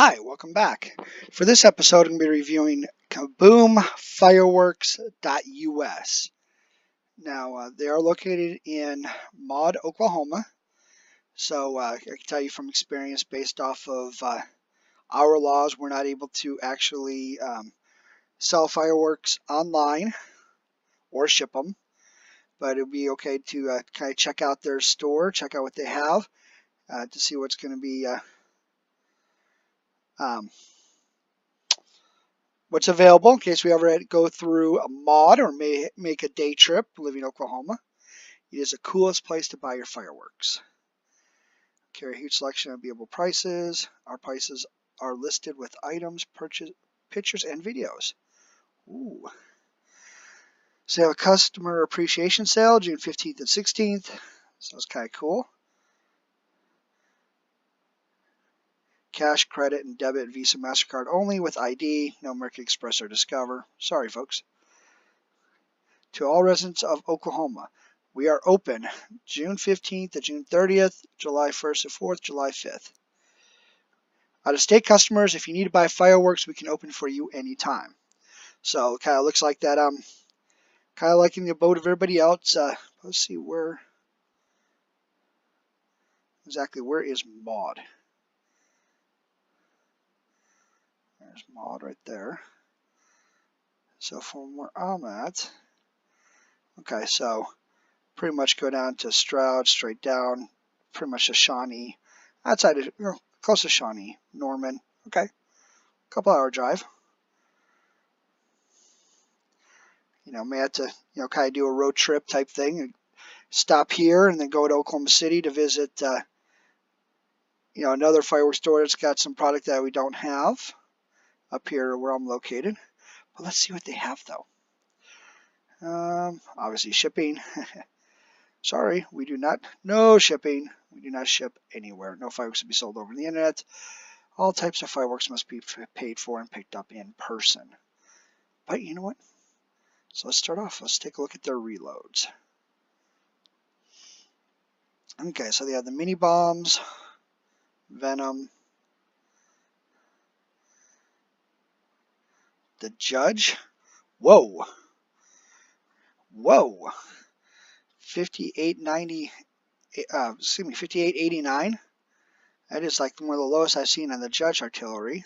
Hi, welcome back. For this episode, I'm going to be reviewing KaboomFireworks.us. Now, they are located in Maud, Oklahoma. So I can tell you from experience, based off of our laws, we're not able to actually sell fireworks online or ship them. But it would be okay to kind of check out their store, check out what they have to see what's going to be what's available in case we ever go through a mod or may make a day trip living in Oklahoma. It is the coolest place to buy your fireworks. Carry a huge selection of beatable prices. Our prices are listed with items, pictures, and videos. Ooh. So they have a customer appreciation sale June 15th and 16th. So it's kind of cool. Cash, credit, and debit, Visa, MasterCard only with ID. No American Express or Discover. Sorry, folks. To all residents of Oklahoma, we are open June 15th to June 30th, July 1st to 4th, July 5th. Out-of-state customers, if you need to buy fireworks, we can open for you anytime. So it kind of looks like that. I'm kind of liking the boat of everybody else. Let's see where is Maud. There's Maud right there. So from where I'm at, okay, so pretty much go down to Stroud, straight down, pretty much to Shawnee, outside of, close to Shawnee, Norman. Okay, couple hour drive. May have to, kind of do a road trip type thing and stop here and then go to Oklahoma City to visit, another fireworks store that's got some product that we don't have up here where I'm located. But let's see what they have though. Obviously shipping. Sorry, we do not. No shipping. We do not ship anywhere. No fireworks to be sold over the internet. All types of fireworks must be paid for and picked up in person. But you know what? So let's start off. Let's take a look at their reloads. Okay, so they have the mini bombs, Venom, the Judge. Whoa. 5890. 5889. That is like one of the lowest I've seen on the Judge artillery.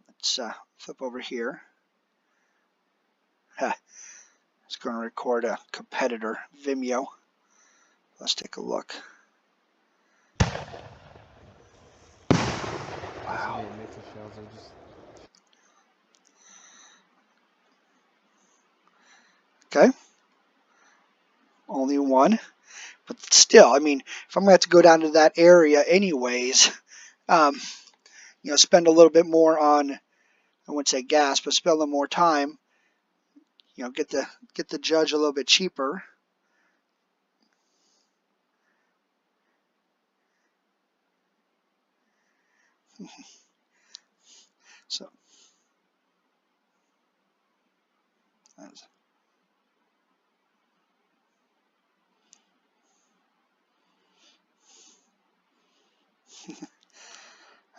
Let's flip over here. It's going to record a competitor, Vimeo. Let's take a look. Wow. Okay. Only one. But still, I mean, if I'm going to have to go down to that area anyways, spend a little bit more on, I wouldn't say gas, but spend a little more time, get the Judge a little bit cheaper. So that's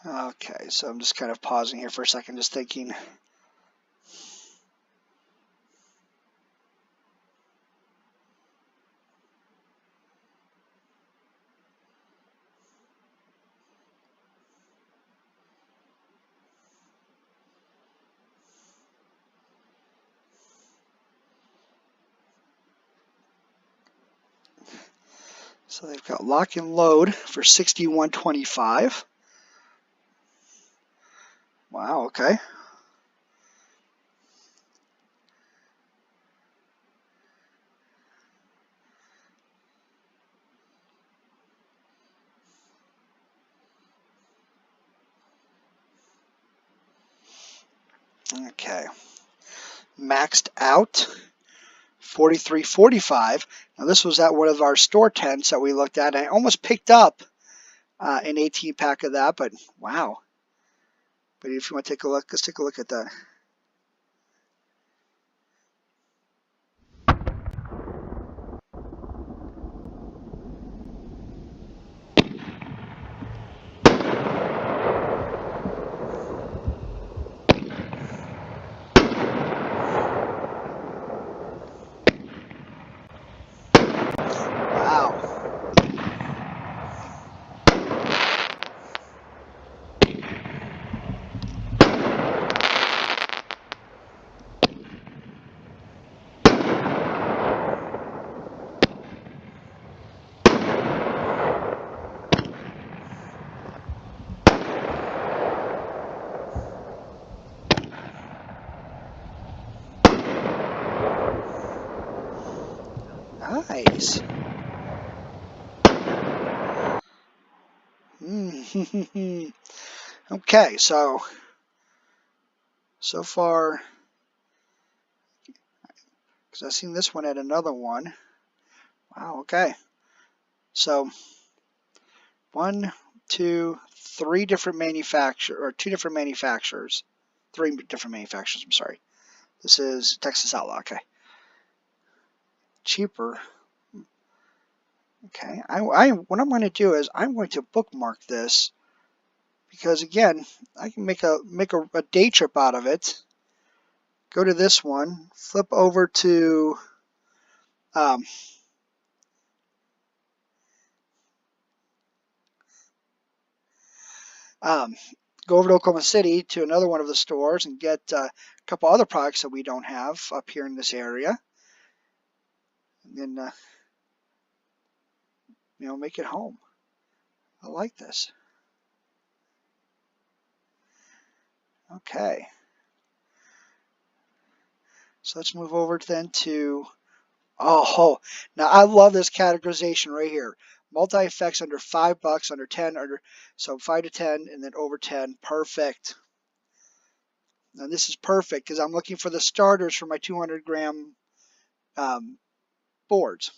okay, so I'm just kind of pausing here for a second, just thinking. So they've got lock and load for $61.25. Wow, okay. Okay. Maxed out $43.45. Now this was at one of our store tents that we looked at. I almost picked up an 18-pack of that, but wow. But if you want to take a look, let's take a look at that. Nice. Okay, so far, because I've seen this one at another one. Wow, okay. So 1, 2, 3 different manufacturers, or 2 different manufacturers. 3 different manufacturers, I'm sorry. This is Texas Outlaw, okay. Cheaper. Okay, what I'm going to do is I'm going to bookmark this because again, I can make a day trip out of it. Go to this one, flip over to go over to Oklahoma City to another one of the stores and get a couple other products that we don't have up here in this area, and then make it home. I like this. Okay, so let's move over then to now I love this categorization right here. Multi-effects under $5, under 10, so 5 to 10, and then over 10. Perfect. Now this is perfect because I'm looking for the starters for my 200 gram boards.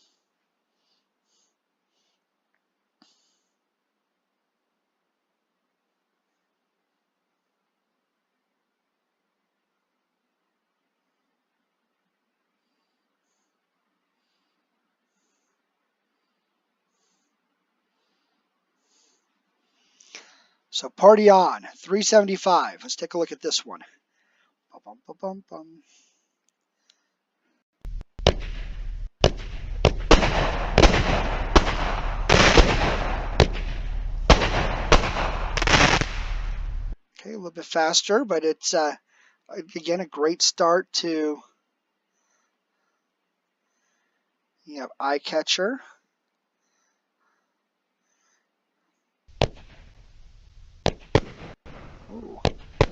So party on, 375. Let's take a look at this one. Bum, bum, bum, bum. Okay, a little bit faster, but it's again a great start to eye catcher. Ooh.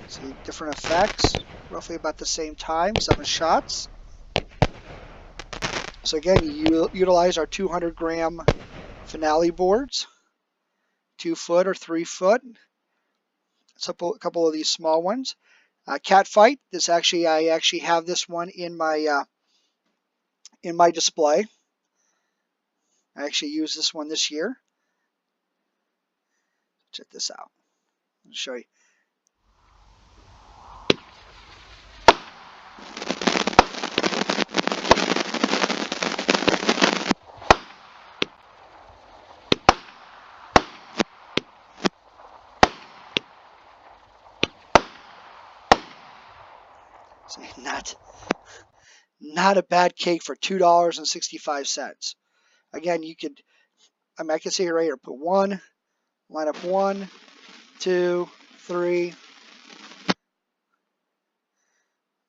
See different effects, roughly about the same time, 7 shots. So again, you utilize our 200 gram finale boards, 2 foot or 3 foot. A couple of these small ones. Catfight. I actually have this one in my display. I actually used this one this year. Check this out. I'll show you. So not a bad cake for $2.65. Again, I can see it right here. Put one, line up 1, 2, 3.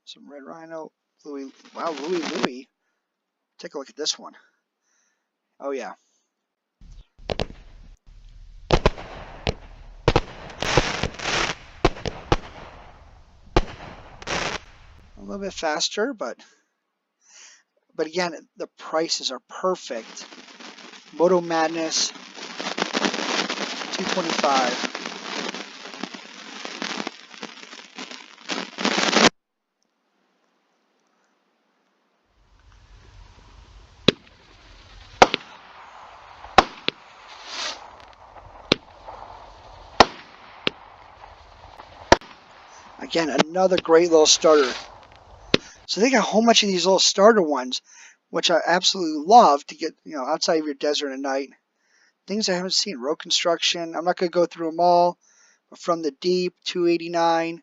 Some Red Rhino, Louis. Wow, Louis. Take a look at this one. Oh yeah. A little bit faster, but again, the prices are perfect. Moto Madness, $2.25. Again, another great little starter. So they got a whole bunch of these little starter ones, which I absolutely love to get, outside of your desert at night. Things I haven't seen. Road Construction. I'm not going to go through them all. But From the Deep, $2.89.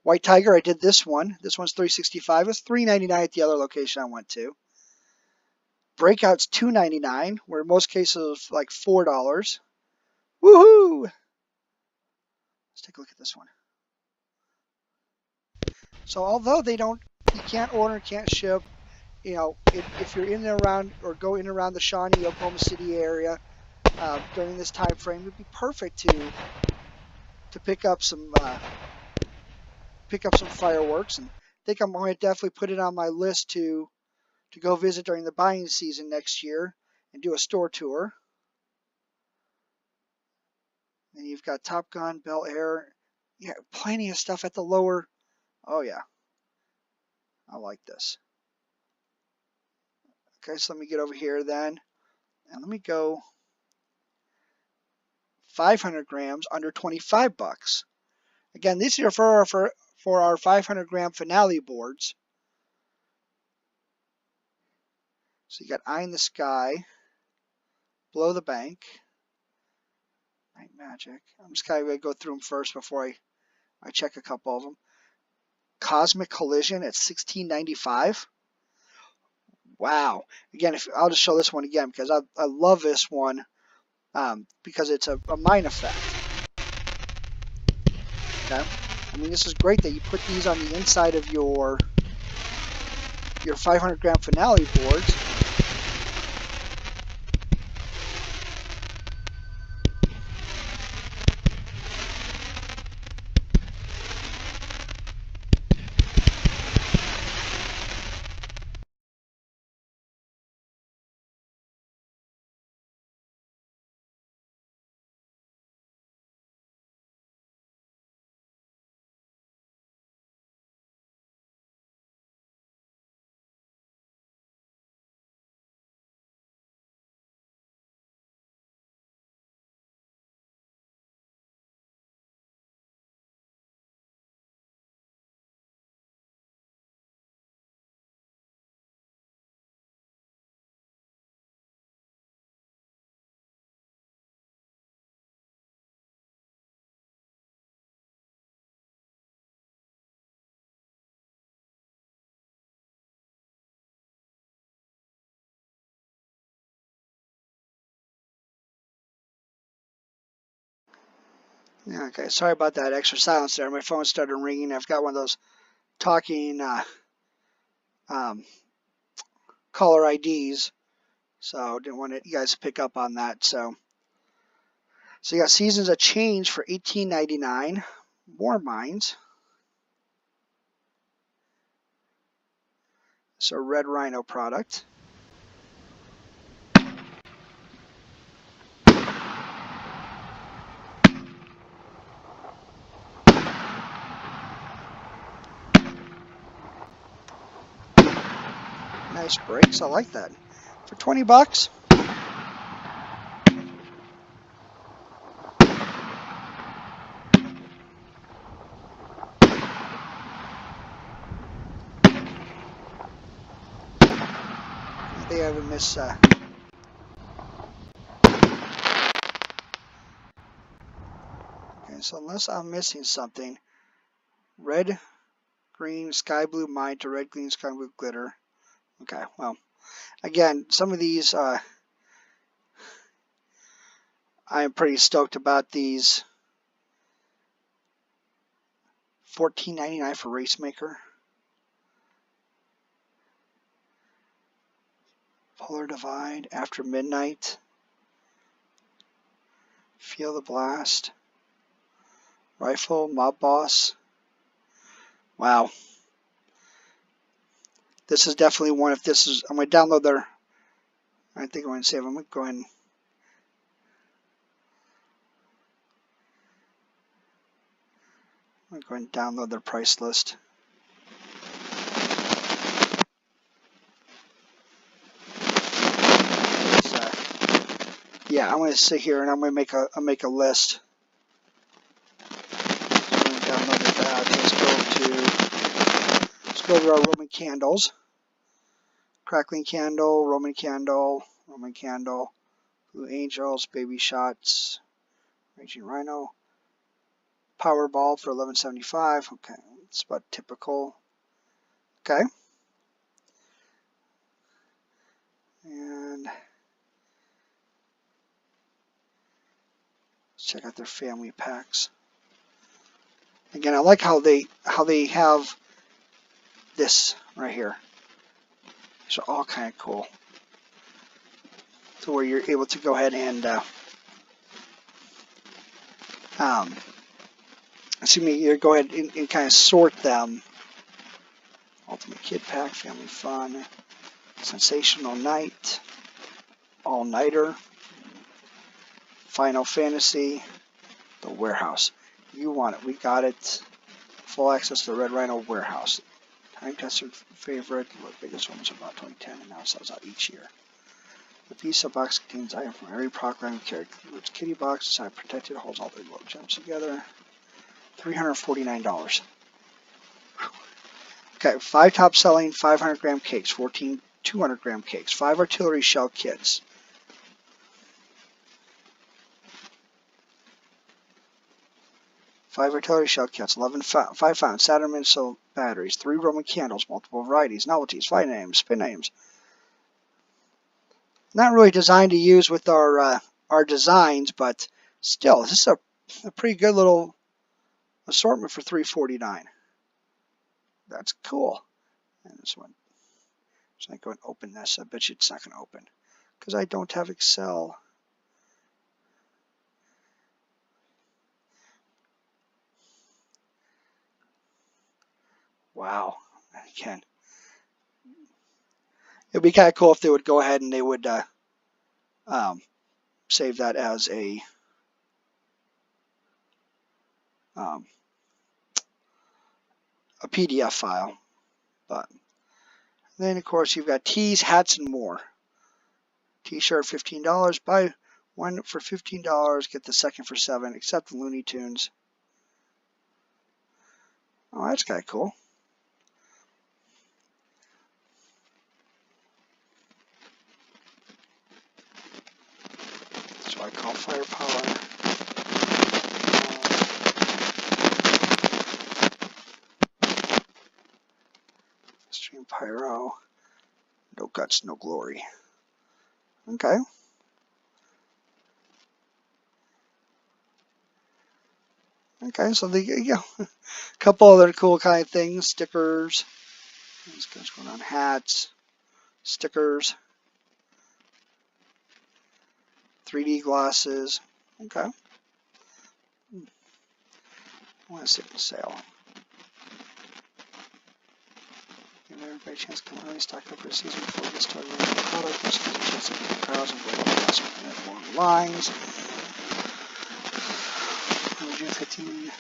White Tiger, I did this one. This one's $3.65. It was $3.99 at the other location I went to. Breakout's $2.99, where in most cases it's like $4. Woohoo! Let's take a look at this one. So although you can't order, can't ship, if you're in and around or go in and around the Shawnee, Oklahoma City area during this time frame, it'd be perfect to pick up some fireworks. And I think I'm going to definitely put it on my list to to go visit during the buying season next year and do a store tour. And you've got Top Gun, Bel Air. Yeah, plenty of stuff at the lower. Oh yeah, I like this. Okay, so let me get over here then. And let me go 500 grams under 25 bucks. Again, these are for our 500 gram finale boards. So you got Eye in the Sky, Blow the Bank, Night Magic. I'm just kind of going to go through them first before I check a couple of them. Cosmic Collision at $16.95. Wow. Again, I'll just show this one again because I love this one because it's a mine effect. Okay. I mean, this is great that you put these on the inside of your 500 gram finale boards. Yeah, okay, sorry about that extra silence there. My phone started ringing. I've got one of those talking caller IDs, so didn't want you guys to pick up on that. So you got Seasons of Change for $18.99. More mines. So Red Rhino product. Nice brakes. I like that. For 20 bucks. They haven't missed. Okay, so unless I'm missing something, red, green, sky blue mine to red, green, sky blue glitter. Okay, well, again, some of these I am pretty stoked about these. $14.99 for Racemaker. Polar Divide, After Midnight. Feel the Blast. Rifle, Mob Boss. Wow. This is definitely one. If this is, I'm going to download their. I think I'm going to save. I'm going to go ahead and. I'm going to go ahead and download their price list. Yeah, I'm going to sit here and I'm going to make a list. So I'm going to download that. Let's go to our Roman candles. Crackling Candle, Roman Candle, Blue Angels, Baby Shots, Raging Rhino, Powerball for $11.75. Okay, it's about typical. Okay. And let's check out their family packs. Again, I like how they have this right here. These are all kind of cool. To where you're able to go ahead and you go ahead and kind of sort them. Ultimate Kid Pack, Family Fun, Sensational Night, All Nighter, Final Fantasy, The Warehouse. You want it. We got it. Full access to the Red Rhino Warehouse. Time tested favorite. The biggest one was about 2010 and now it sells out each year. The pizza box contains items from every program character. It's kitty box, inside protected, holds all the little gems together. $349. Okay, 5 top selling 500 gram cakes, 14 200 gram cakes, 5 artillery shell kits. Five artillery shell kits, 5 fountain Saturn missile batteries, 3 Roman candles, multiple varieties, novelties, flight names, spin names. Not really designed to use with our designs, but still, this is a pretty good little assortment for $349. That's cool. And this one, so I go and open this. I bet you it's not going to open because I don't have Excel. Wow. Again, it'd be kind of cool if they would go ahead and they would save that as a PDF file. But then, of course, you've got tees, hats, and more. T-shirt, $15. Buy one for $15. Get the second for $7. Except the Looney Tunes. Oh, that's kind of cool. That's what I call firepower. Stream Pyro. No guts, no glory. Okay. Okay, so a couple other cool kind of things. Stickers. What's going on? Hats. Stickers. 3D glasses. Okay. I want to see it in sale. Give everybody a chance to come early, stock up for the season before we get started on the product. There's a chance to get crowds and break investment in long lines. June 15.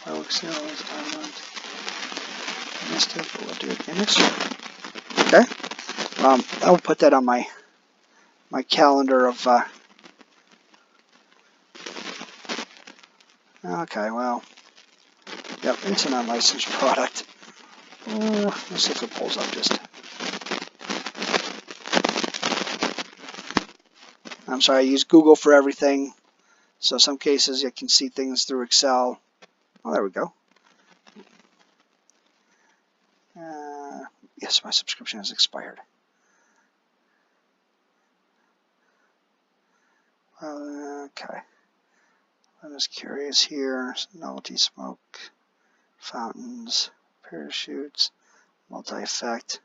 Fireworks sales, diamond. I missed it, but we'll do it again next year. Okay. I will put that on my calendar of. Okay, well. Yep, it's an unlicensed product. Let's see if it pulls up just. I'm sorry, I use Google for everything. So some cases you can see things through Excel. Oh, there we go. Yes, my subscription has expired. Okay. I'm just curious here. Novelty smoke, fountains, parachutes, multi-effect.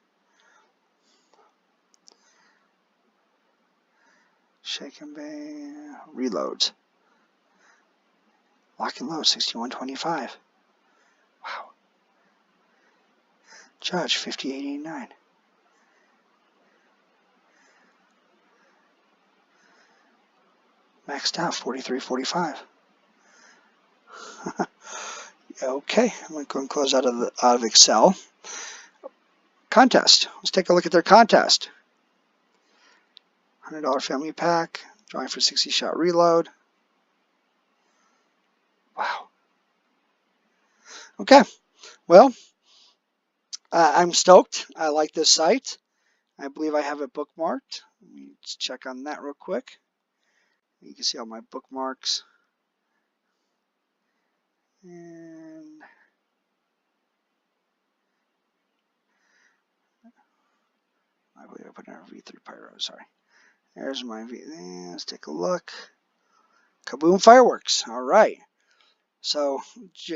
Shake and bang. Reloads. Lock and load, 6125. Wow. Judge, 5889. Maxed out, 4345. Okay, I'm going to go and close out of Excel. Contest. Let's take a look at their contest. $100 family pack. Drawing for 60-shot reload. Wow. Okay. Well, I'm stoked. I like this site. I believe I have it bookmarked. Let me just check on that real quick. You can see all my bookmarks. And I believe I put in our V3 Pyro. Sorry. There's my V. Let's take a look. Kaboom Fireworks. All right. So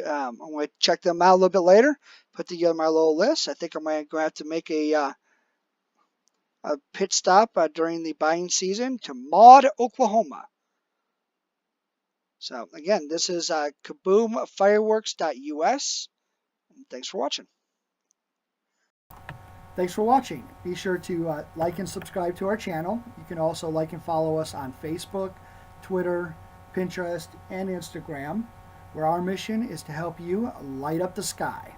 I'm going to check them out a little bit later. Put together my little list. I think I'm going to have to make a pit stop during the buying season to Maud, Oklahoma. So again, this is kaboomfireworks.us. Thanks for watching. Thanks for watching. Be sure to like and subscribe to our channel. You can also like and follow us on Facebook, Twitter, Pinterest, and Instagram, where our mission is to help you light up the sky.